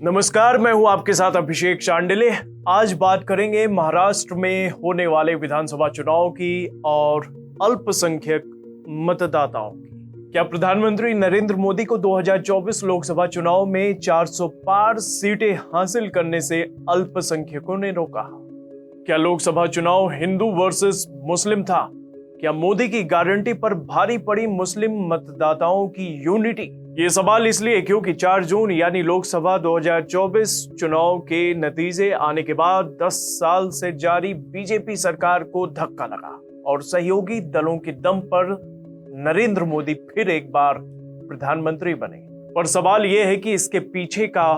नमस्कार, मैं हूं आपके साथ अभिषेक चांडिले। आज बात करेंगे महाराष्ट्र में होने वाले विधानसभा चुनाव की और अल्पसंख्यक मतदाताओं की। क्या प्रधानमंत्री नरेंद्र मोदी को 2024 लोकसभा चुनाव में 400 पार सीटें हासिल करने से अल्पसंख्यकों ने रोका? क्या लोकसभा चुनाव हिंदू वर्सेस मुस्लिम था? क्या मोदी की गारंटी पर भारी पड़ी मुस्लिम मतदाताओं की यूनिटी? ये सवाल इसलिए क्योंकि 4 जून यानी लोकसभा 2024 चुनाव के नतीजे आने के बाद 10 साल से जारी बीजेपी सरकार को धक्का लगा और सहयोगी दलों के दम पर नरेंद्र मोदी फिर एक बार प्रधानमंत्री बने। पर सवाल यह है कि इसके पीछे का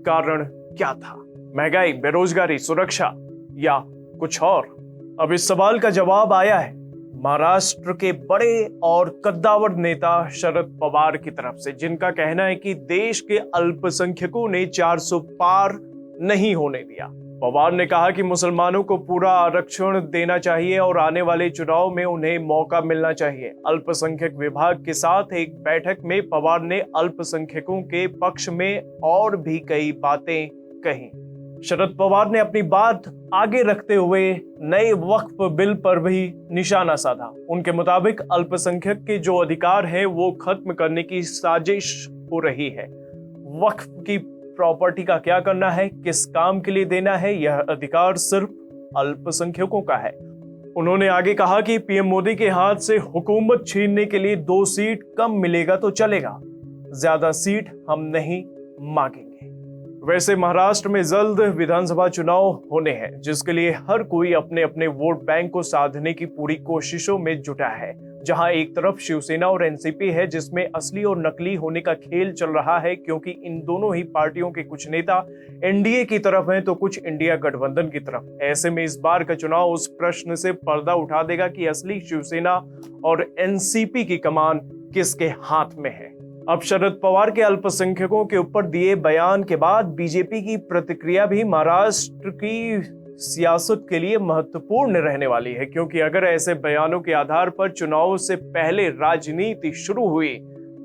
कारण क्या था? महंगाई, बेरोजगारी, सुरक्षा या कुछ और? अब इस सवाल का जवाब आया है महाराष्ट्र के बड़े और कद्दावर नेता शरद पवार की तरफ से, जिनका कहना है कि देश के अल्पसंख्यकों ने 400 पार नहीं होने दिया। पवार ने कहा कि मुसलमानों को पूरा आरक्षण देना चाहिए और आने वाले चुनाव में उन्हें मौका मिलना चाहिए। अल्पसंख्यक विभाग के साथ एक बैठक में पवार ने अल्पसंख्यकों के पक्ष में और भी कई बातें कही। शरद पवार ने अपनी बात आगे रखते हुए नए वक्फ बिल पर भी निशाना साधा। उनके मुताबिक अल्पसंख्यक के जो अधिकार हैं वो खत्म करने की साजिश हो रही है। वक्फ की प्रॉपर्टी का क्या करना है, किस काम के लिए देना है, यह अधिकार सिर्फ अल्पसंख्यकों का है। उन्होंने आगे कहा कि पीएम मोदी के हाथ से हुकूमत छीनने के लिए 2 सीट कम मिलेगा तो चलेगा, ज्यादा सीट हम नहीं मांगेंगे। वैसे महाराष्ट्र में जल्द विधानसभा चुनाव होने हैं, जिसके लिए हर कोई अपने अपने वोट बैंक को साधने की पूरी कोशिशों में जुटा है। जहां एक तरफ शिवसेना और एनसीपी है, जिसमें असली और नकली होने का खेल चल रहा है, क्योंकि इन दोनों ही पार्टियों के कुछ नेता एनडीए की तरफ हैं तो कुछ इंडिया गठबंधन की तरफ। ऐसे में इस बार का चुनाव उस प्रश्न से पर्दा उठा देगा कि असली शिवसेना और एनसीपी की कमान किसके हाथ में है। अब शरद पवार के अल्पसंख्यकों के ऊपर दिए बयान के बाद बीजेपी की प्रतिक्रिया भी महाराष्ट्र की सियासत के लिए महत्वपूर्ण रहने वाली है, क्योंकि अगर ऐसे बयानों के आधार पर चुनाव से पहले राजनीति शुरू हुई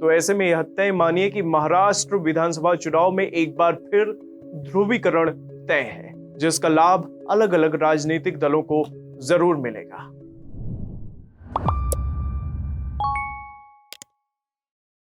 तो ऐसे में यह तय मानिए कि महाराष्ट्र विधानसभा चुनाव में एक बार फिर ध्रुवीकरण तय है, जिसका लाभ अलग अलग राजनीतिक दलों को जरूर मिलेगा।